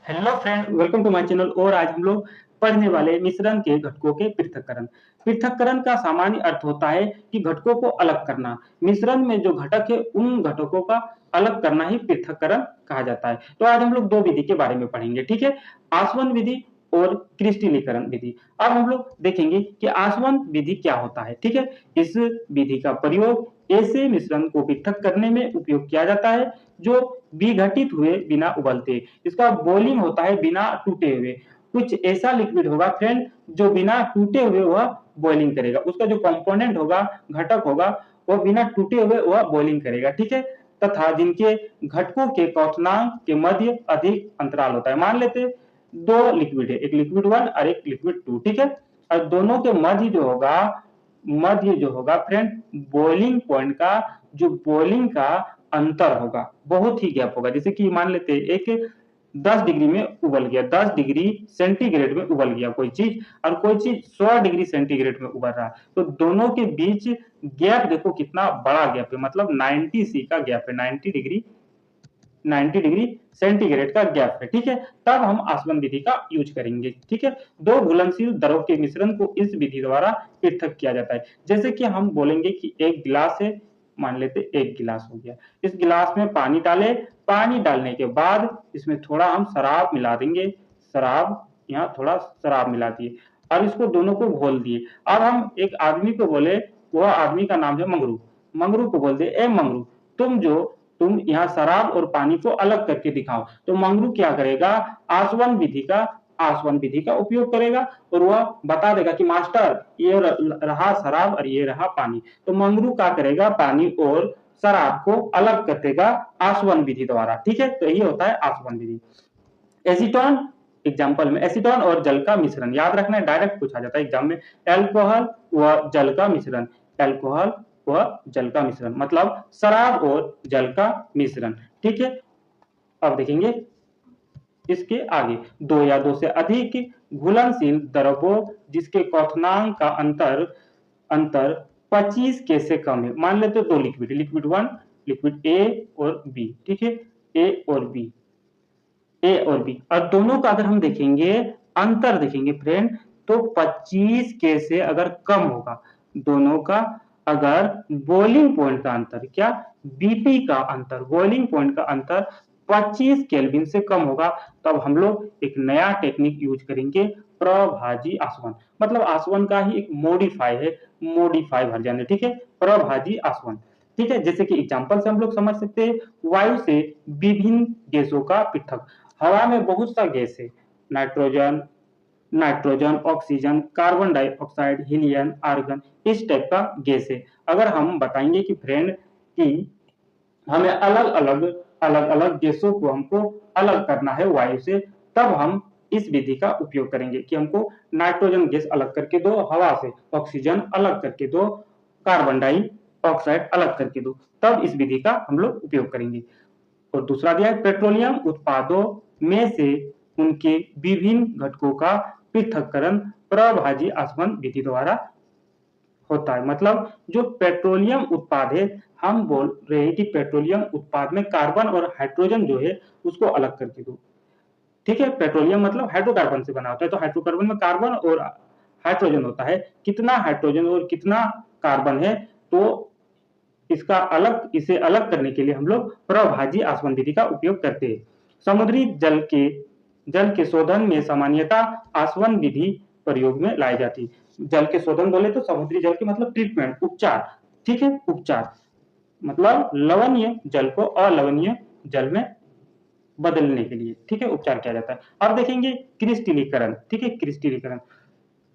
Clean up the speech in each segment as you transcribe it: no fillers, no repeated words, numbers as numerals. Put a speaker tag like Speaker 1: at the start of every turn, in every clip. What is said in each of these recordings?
Speaker 1: Hello friend, welcome to my channel. और आज हम लोग पढ़ने वाले मिश्रण के घटकों के पृथक्करण। पृथक्करण का सामान्य अर्थ होता है कि घटकों को अलग करना। मिश्रण में जो घटक है उन घटकों का अलग करना ही पृथक्करण कहा जाता है। तो आज हम लोग दो विधि के बारे में पढ़ेंगे, ठीक है। आसवन विधि और क्रिस्टलीकरण विधि। अब हम लोग देखेंगे कि आसवन विधि क्या होता है, ठीक है। इस विधि का प्रयोग ऐसे मिश्रण को पृथक करने में उपयोग किया जाता है जो विघटित हुए बिना उबलते। इसका बॉइलिंग होता है बिना टूटे हुए। कुछ ऐसा लिक्विड होगा फ्रेंड जो बिना टूटे हुए वह बॉइलिंग करेगा। उसका जो कंपोनेंट होगा, घटक होगा, वह बिना टूटे हुए वह बॉइलिंग करेगा, ठीक है। तथा जिनके घटकों के क्वथनांक के मध्य अधिक अंतराल होता है। मान लेते दो लिक्विड है, एक लिक्विड 1 और एक लिक्विड 2, ठीक है। और दोनों के मध्य जो होगा फ्रेंड, बॉइलिंग पॉइंट का जो बॉइलिंग का अंतर होगा, बहुत ही गैप होगा। जैसे कि मान लेते एक 10 डिग्री में उबल गया, 10 डिग्री सेंटीग्रेड में उबल गया कोई चीज, और कोई चीज 100 डिग्री सेंटीग्रेड में उबल रहा है। तो दोनों के बीच गैप देखो कितना बड़ा गैप है, मतलब 90 सी का गैप है, 90 डिग्री सेंटीग्रेड का गैप है, ठीक है। तब हम आसवन विधि का यूज करेंगे, ठीक है। दो घुलनशील द्रव के मिश्रण को इस विधि द्वारा पृथक किया जाता है। जैसे कि हम बोलेंगे कि एक गिलास है, मान लेते एक गिलास हो गया, इस गिलास में पानी डाले, पानी डालने के बाद इसमें थोड़ा हम शराब मिला देंगे, शराब, यहाँ थोड़ा शराब मिला दिए और इसको दोनों को घोल दिए। अब हम एक आदमी को बोले, वह आदमी का नाम है मंगरू। मंगरू को बोल दे, ए मंगरू, तुम यहाँ शराब और पानी को अलग करके दिखाओ। तो मंगरू क्या करेगा, आसवन विधि का उपयोग करेगा और वह बता देगा कि मास्टर ये रहा शराब और ये रहा पानी। तो मंगरू क्या करेगा, पानी और शराब को अलग कर देगा आसवन विधि द्वारा, ठीक है। तो यही होता है आसवन विधि। एसीटोन, एग्जाम्पल में एसीटोन और जल का मिश्रण, याद रखना है, डायरेक्ट पूछा जाता है एग्जाम में। एल्कोहल व जल का मिश्रण, एल्कोहल व जल का मिश्रण मतलब शराब और जल का मिश्रण, ठीक है। अब देखेंगे इसके आगे, दो या दो से अधिक घुलनशील द्रवों जिसके क्वथनांक का अंतर अंतर 25 के से कम है। मान लेते दो लिक्विड, लिक्विड 1, लिक्विड ए और बी, ठीक है। ए और बी और दोनों का अगर हम देखेंगे, अंतर देखेंगे फ्रेंड, तो 25 के से अगर कम होगा दोनों का, अगर बॉइलिंग पॉइंट का अंतर, क्या बीपी का अंतर, बॉइलिंग पॉइंट का अंतर 25 केल्विन से कम होगा, तब हम लोग एक नया टेक्निक यूज करेंगे, प्रभाजी आसवन। मतलब आसवन का ही एक मॉडिफाई है, मॉडिफाई वर्जन है, ठीक है, प्रभाजी आसवन, ठीक है। जैसे कि एग्जांपल से हम लोग समझ सकते हैं, वायु से विभिन्न गैसों का पृथक। हवा में बहुत सा गैस है, nitrogen, oxygen, carbon dioxide, helium, argon, इस टाइप का गैस है। अगर हम बताएंगे कि फ्रेंड कि हमें अलग अलग गैसों को हमको अलग करना है वायु से, तब हम इस विधि का उपयोग करेंगे कि हमको नाइट्रोजन गैस अलग करके दो हवा से, ऑक्सीजन अलग करके दो, कार्बन डाइऑक्साइड अलग करके दो, तब इस विधि का हम लोग उपयोग करेंगे। और दूसरा दिया है, पेट्रोलियम उत्पादों में से उनके विभिन्न घटकों का पृथक्करण प्रभाजी आसवन विधि द्वारा होता है। मतलब जो पेट्रोलियम उत्पाद है, हम बोल रहे हैं कि पेट्रोलियम उत्पाद में कार्बन और हाइड्रोजन जो है उसको अलग करके दो, ठीक है। पेट्रोलियम मतलब हाइड्रोकार्बन से बना होता है, तो हाइड्रोकार्बन में कार्बन और हाइड्रोजन होता है, कितना हाइड्रोजन और कितना कार्बन है, तो इसे अलग करने के लिए हम लोग प्रभाजी आसवन विधि का उपयोग करते हैं। समुद्री जल के शोधन में सामान्यतः आसवन विधि प्रयोग में लाई जाती है। जल के शोधन बोले तो समुद्री जल के मतलब ट्रीटमेंट, उपचार, ठीक है, उपचार मतलब लवणीय जल को अलवणीय जल में बदलने के लिए, ठीक है, उपचार किया जाता है। अब देखेंगे क्रिस्टलीकरण, ठीक है, क्रिस्टलीकरण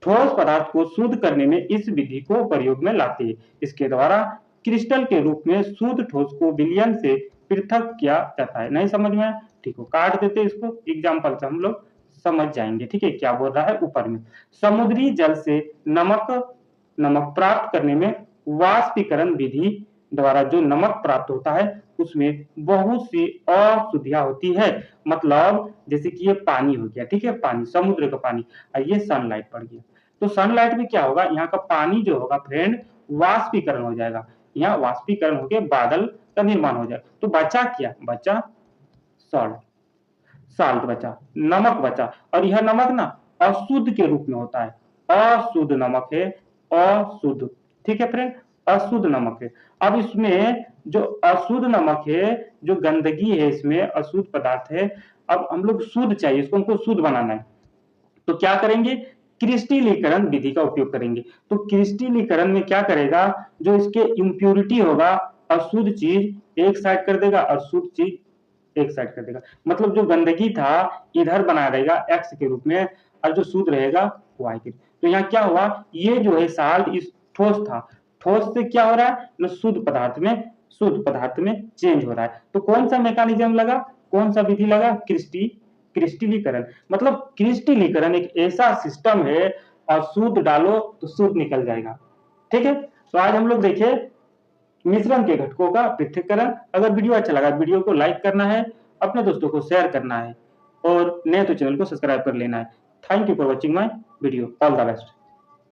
Speaker 1: ठोस पदार्थ को शुद्ध करने में इस विधि को प्रयोग में लाते हैं। इसके द्वारा क्रिस्टल के रूप में शुद्ध ठोस को विलयन से पृथक किया जाता है। नहीं समझ में, ठीक हो, काट देते इसको, एग्जाम्पल से हम लोग समझ जाएंगे, ठीक है। क्या बोल रहा है ऊपर में, समुद्री जल से नमक प्राप्त करने में वाष्पीकरण विधि द्वारा जो नमक प्राप्त होता है उसमें बहुत सी अशुद्धियां होती है। मतलब जैसे कि ये पानी हो गया, ठीक है, पानी, समुद्र का पानी, और ये सनलाइट पड़ गया, तो सनलाइट में क्या होगा, यहाँ का पानी जो होगा फ्रेंड वाष्पीकरण हो जाएगा, यहाँ वाष्पीकरण होकर बादल का निर्माण हो जाएगा। तो बचा क्या, बचा सॉल्ट। साल्ट बचा, नमक बचा, और यह नमक ना अशुद्ध के रूप में होता है, अशुद्ध नमक है, अशुद्ध। ठीक है फ्रेंड, अशुद्ध नमक है। अब इसमें जो अशुद्ध नमक है, जो गंदगी है, इसमें अशुद्ध पदार्थ है, अब हम लोग शुद्ध चाहिए, इसको हमको शुद्ध बनाना है, तो क्या करेंगे, क्रिस्टलीकरण विधि का उपयोग करेंगे। तो क्रिस्टलीकरण में क्या करेगा, जो इसके इम्प्यूरिटी होगा, अशुद्ध चीज एक साइड कर देगा और शुद्ध चीज एक साइड कर देगा, मतलब जो गंदगी था इधर बना देगा एक्स के रूप में, और जो शुद्ध रहेगा वाई के। तो यहाँ क्या हुआ, ये जो है साल्ट इस ठोस था, ठोस से क्या हो रहा है ना, शुद्ध पदार्थ में चेंज हो रहा है। तो कौन सा मैकेनिज्म लगा, कौन सा विधि लगा, क्रिस्टलीकरण। मतलब क्रिस्टलीकरण एक ऐसा सिस्टम है, अशुद्ध डालो तो शुद्ध निकल जाएगा। ठीक है, तो आज हम लोग देखे मिश्रण के घटकों का पृथक्करण। अगर वीडियो अच्छा लगा, वीडियो को लाइक करना है, अपने दोस्तों को शेयर करना है, और नए तो चैनल को सब्सक्राइब कर लेना है। Thank you for watching my video, all the best.